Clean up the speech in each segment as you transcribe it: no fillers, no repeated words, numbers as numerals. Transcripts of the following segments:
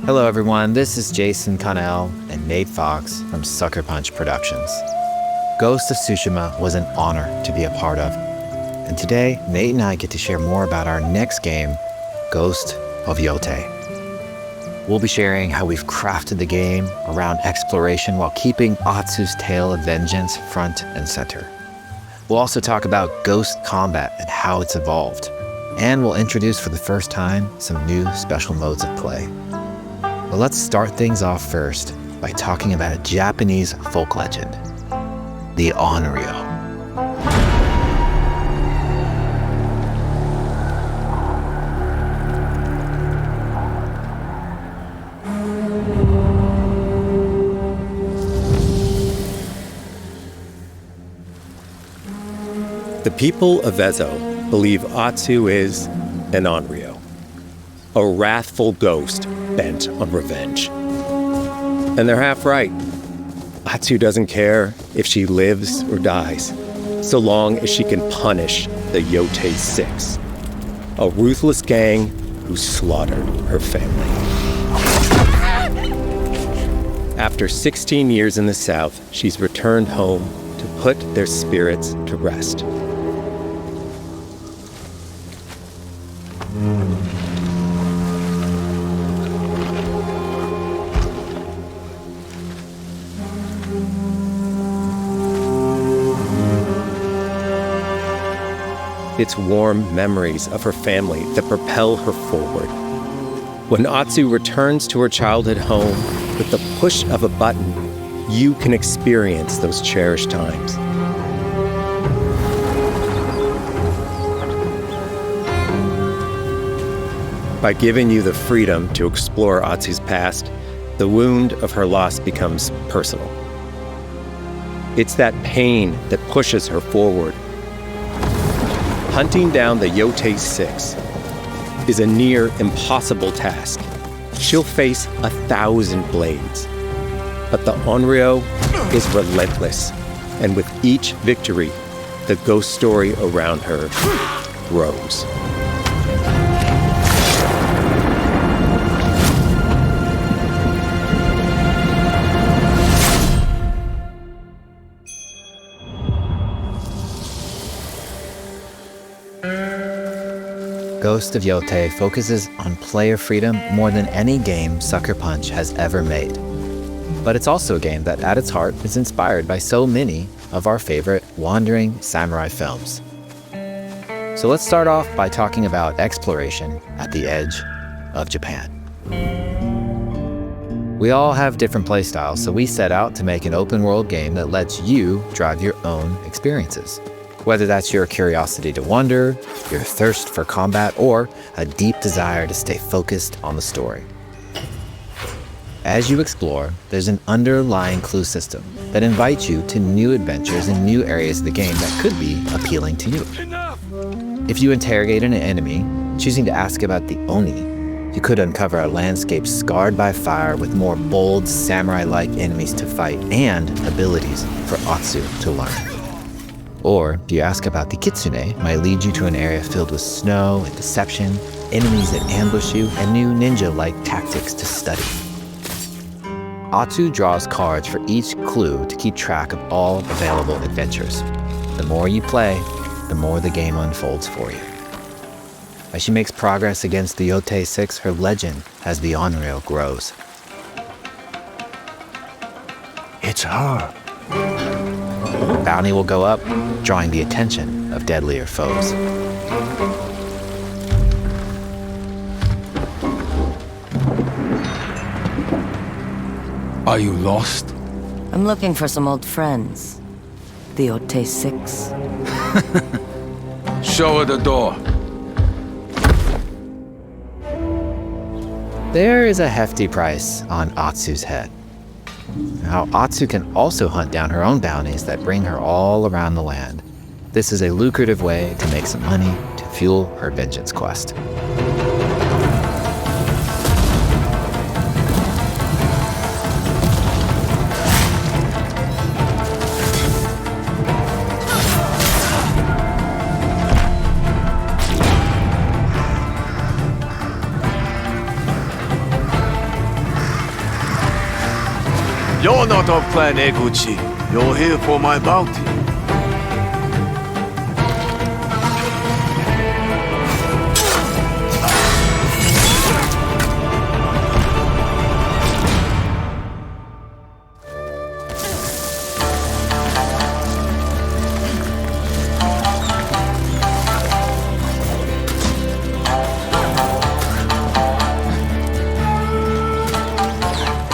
Hello everyone, this is Jason Connell and Nate Fox from Sucker Punch Productions. Ghost of Tsushima was an honor to be a part of. And today, Nate and I get to share more about our next game, Ghost of YOTEI. We'll be sharing how we've crafted the game around exploration while keeping Atsu's tale of vengeance front and center. We'll also talk about ghost combat and how it's evolved. And we'll introduce for the first time some new special modes of play. But let's start things off first by talking about a Japanese folk legend, the Onryo. The people of Ezo believe Atsu is an Onryo, a wrathful ghost bent on revenge. And they're half right. Atsu doesn't care if she lives or dies, so long as she can punish the YOTEI 6, a ruthless gang who slaughtered her family. After 16 years in the South, she's returned home to put their spirits to rest. It's warm memories of her family that propel her forward. When Atsu returns to her childhood home, with the push of a button, you can experience those cherished times. By giving you the freedom to explore Atsu's past, the wound of her loss becomes personal. It's that pain that pushes her forward. Hunting down the YOTEI 6 is a near impossible task. She'll face 1,000 blades. But the Onryo is relentless, and with each victory, the ghost story around her grows. Ghost of YOTEI focuses on player freedom more than any game Sucker Punch has ever made. But it's also a game that at its heart is inspired by so many of our favorite wandering samurai films. So let's start off by talking about exploration at the edge of Japan. We all have different playstyles, so we set out to make an open world game that lets you drive your own experiences. Whether that's your curiosity to wonder, your thirst for combat, or a deep desire to stay focused on the story. As you explore, there's an underlying clue system that invites you to new adventures in new areas of the game that could be appealing to you. If you interrogate an enemy, choosing to ask about the Oni, you could uncover a landscape scarred by fire with more bold, samurai-like enemies to fight and abilities for Atsu to learn. Or, if you ask about the Kitsune, might lead you to an area filled with snow and deception, enemies that ambush you, and new ninja-like tactics to study. Atsu draws cards for each clue to keep track of all available adventures. The more you play, the more the game unfolds for you. As she makes progress against the YOTEI 6, her legend as the Onryo grows. It's her. Bounty will go up, drawing the attention of deadlier foes. Are you lost? I'm looking for some old friends. The YOTEI 6. Show her the door. There is a hefty price on Atsu's head. Now, Atsu can also hunt down her own bounties that bring her all around the land. This is a lucrative way to make some money to fuel her vengeance quest. You're not of Clan Eguchi. You're here for my bounty.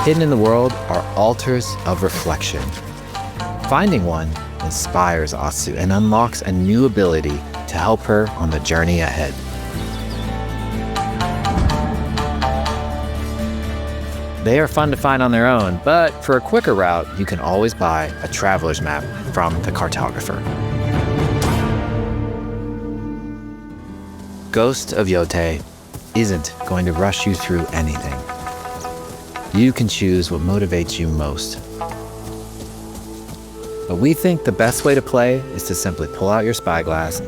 Hidden in the world are altars of reflection. Finding one inspires Atsu and unlocks a new ability to help her on the journey ahead. They are fun to find on their own, but for a quicker route, you can always buy a traveler's map from the cartographer. Ghost of YOTEI isn't going to rush you through anything. You can choose what motivates you most. But we think the best way to play is to simply pull out your spyglass,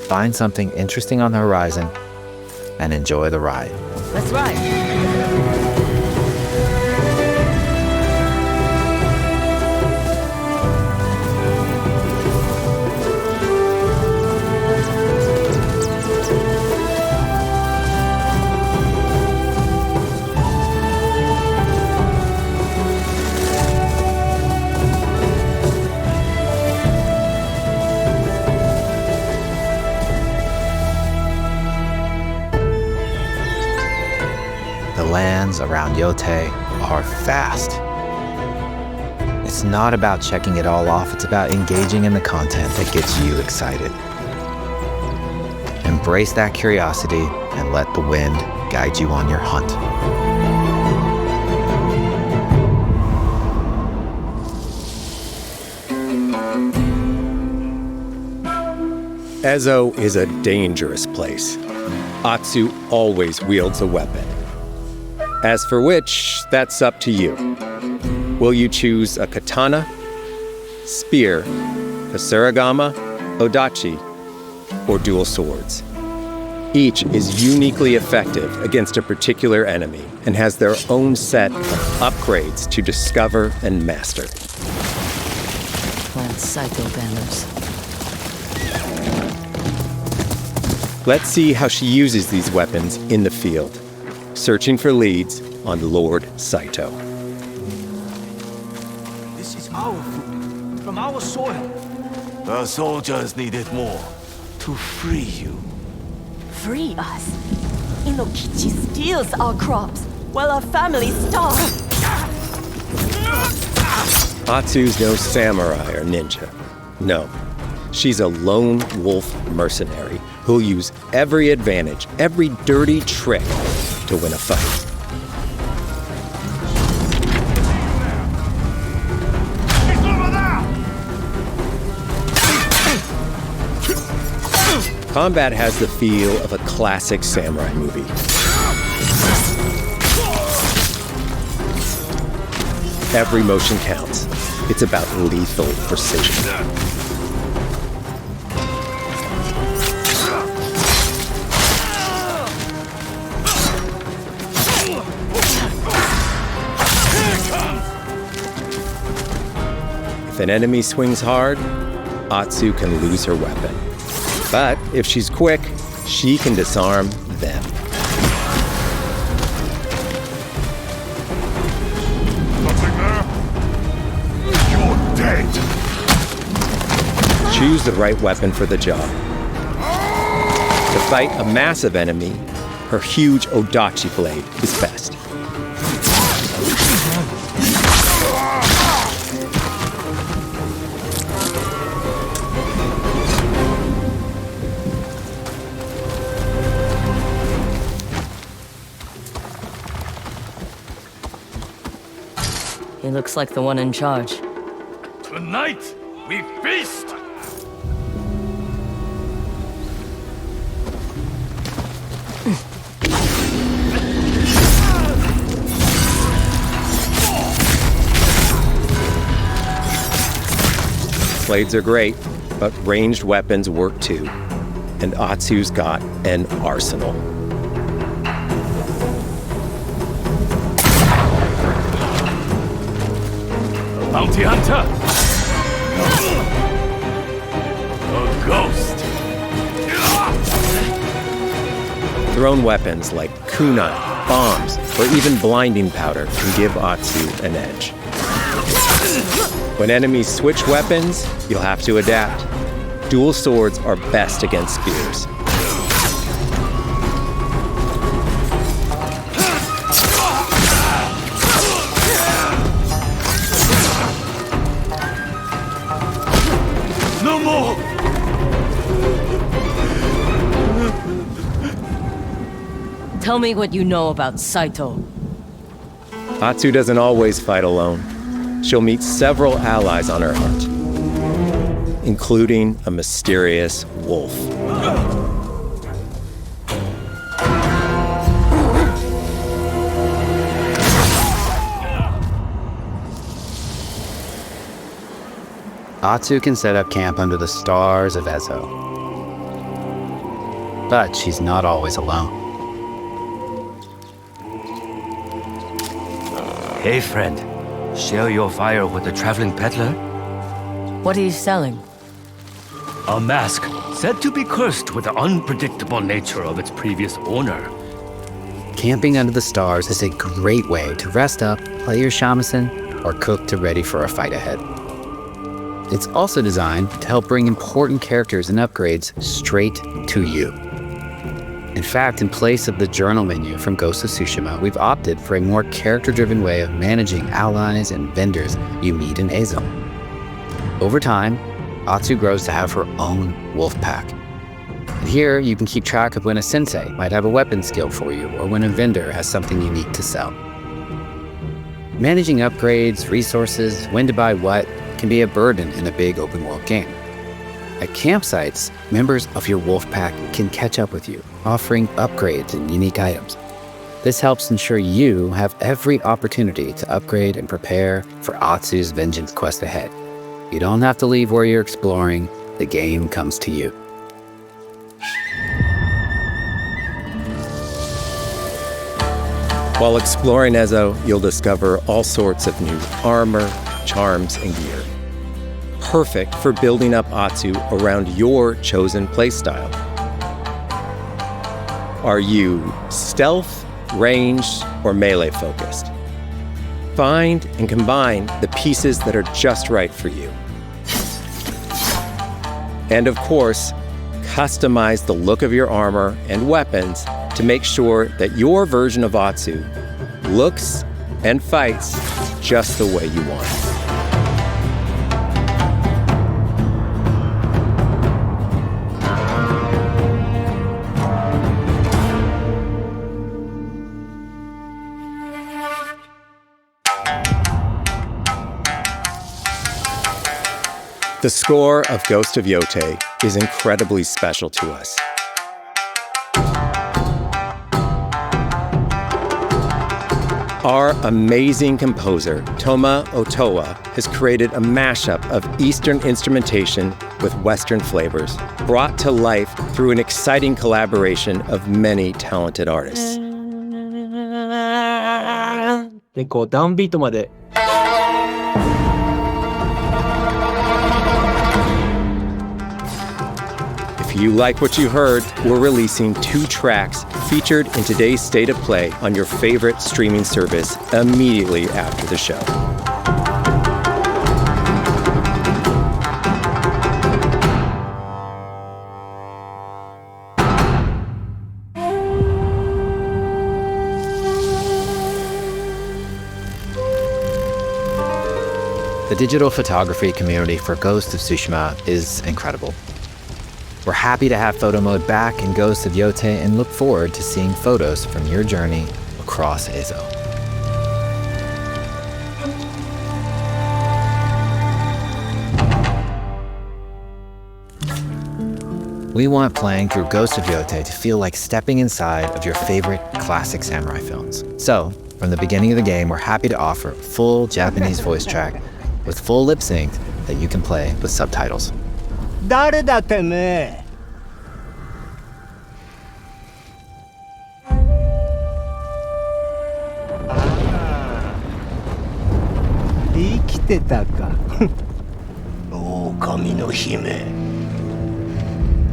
find something interesting on the horizon, and enjoy the ride. Let's ride. The lands around YOTEI are vast. It's not about checking it all off, it's about engaging in the content that gets you excited. Embrace that curiosity and let the wind guide you on your hunt. Ezo is a dangerous place. Atsu always wields a weapon. As for which, that's up to you. Will you choose a katana, spear, kasaragama, odachi, or dual swords? Each is uniquely effective against a particular enemy and has their own set of upgrades to discover and master. Clan Saito banners. Let's see how she uses these weapons in the field, searching for leads on Lord Saito. This is our food, from our soil. The soldiers needed more to free you. Free us. Inokichi steals our crops while our families starve. Atsu's no samurai or ninja. No, she's a lone wolf mercenary who'll use every advantage, every dirty trick to win a fight. Combat has the feel of a classic samurai movie. Every motion counts. It's about lethal precision. If an enemy swings hard, Atsu can lose her weapon. But if she's quick, she can disarm them. Nothing there? You're dead! Choose the right weapon for the job. To fight a massive enemy, her huge odachi blade is best. He looks like the one in charge. Tonight, we feast! Blades are great, but ranged weapons work too. And Atsu's got an arsenal. Bounty hunter! A ghost! Thrown weapons like kunai, bombs, or even blinding powder can give Atsu an edge. When enemies switch weapons, you'll have to adapt. Dual swords are best against spears. No more! Tell me what you know about Saito. Atsu doesn't always fight alone. She'll meet several allies on her hunt, including a mysterious wolf. Atsu can set up camp under the stars of Ezo. But she's not always alone. Hey, friend. Share your fire with the traveling peddler? What are you selling? A mask said to be cursed with the unpredictable nature of its previous owner. Camping under the stars is a great way to rest up, play your shamisen, or cook to ready for a fight ahead. It's also designed to help bring important characters and upgrades straight to you. In fact, in place of the journal menu from Ghost of Tsushima, we've opted for a more character-driven way of managing allies and vendors you meet in Ezo. Over time, Atsu grows to have her own wolf pack. And here, you can keep track of when a sensei might have a weapon skill for you, or when a vendor has something unique to sell. Managing upgrades, resources, when to buy what, can be a burden in a big open-world game. At campsites, members of your wolf pack can catch up with you, offering upgrades and unique items. This helps ensure you have every opportunity to upgrade and prepare for Atsu's vengeance quest ahead. You don't have to leave where you're exploring, the game comes to you. While exploring Ezo, you'll discover all sorts of new armor, charms, and gear. Perfect for building up Atsu around your chosen playstyle. Are you stealth, ranged, or melee focused? Find and combine the pieces that are just right for you. And of course, customize the look of your armor and weapons to make sure that your version of Atsu looks and fights just the way you want. The score of Ghost of Yotei is incredibly special to us. Our amazing composer, Toma Otoa, has created a mashup of Eastern instrumentation with Western flavors, brought to life through an exciting collaboration of many talented artists. で、こうダウンビートまで If you like what you heard, we're releasing 2 tracks featured in today's State of Play on your favorite streaming service immediately after the show. The digital photography community for Ghost of Tsushima is incredible. We're happy to have photo mode back in Ghost of Yotei and look forward to seeing photos from your journey across Ezo. We want playing through Ghost of Yotei to feel like stepping inside of your favorite classic samurai films. So, from the beginning of the game, we're happy to offer a full Japanese voice track with full lip sync that you can play with subtitles. 誰だてめえ生きてたか。狼の姫。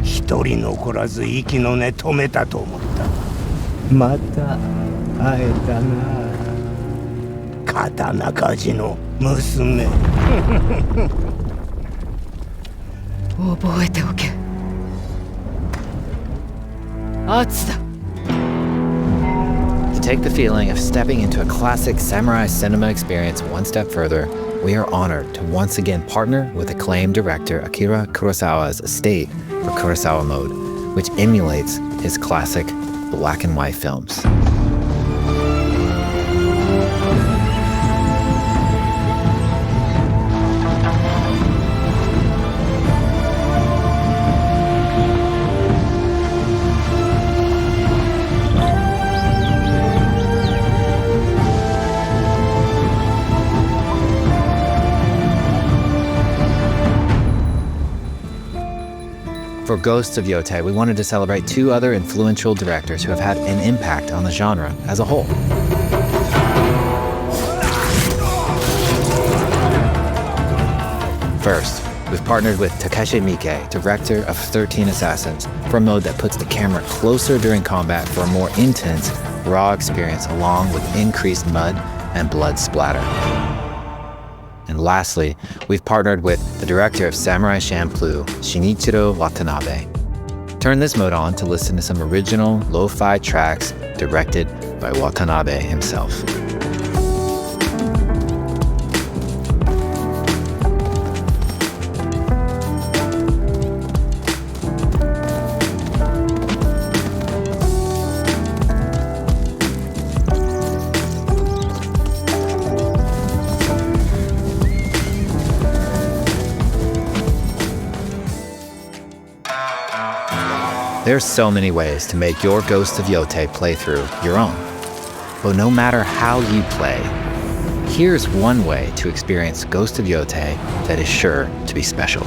一人残らず息の根止めたと思った。また会えたな。刀鍛冶の娘。覚えておけ。圧だ。To take the feeling of stepping into a classic samurai cinema experience one step further, we are honored to once again partner with acclaimed director Akira Kurosawa's estate for Kurosawa Mode, which emulates his classic black and white films. For Ghosts of Yotei, we wanted to celebrate two other influential directors who have had an impact on the genre as a whole. First, we've partnered with Takeshi Miike, director of 13 Assassins, for a mode that puts the camera closer during combat for a more intense, raw experience along with increased mud and blood splatter. And lastly, we've partnered with the director of Samurai Champloo, Shinichiro Watanabe. Turn this mode on to listen to some original lo-fi tracks directed by Watanabe himself. There's so many ways to make your Ghost of Yotei playthrough your own. But no matter how you play, here's one way to experience Ghost of Yotei that is sure to be special.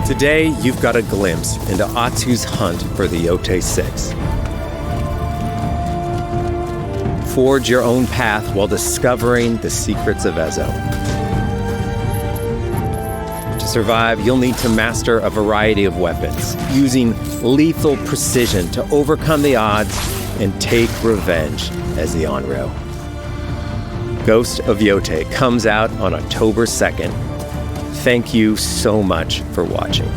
Today, you've got a glimpse into Atsu's hunt for the Yotei 6. Forge your own path while discovering the secrets of Ezo. To survive, you'll need to master a variety of weapons, using lethal precision to overcome the odds and take revenge as the Onryo. Ghost of Yotei comes out on October 2nd. Thank you so much for watching.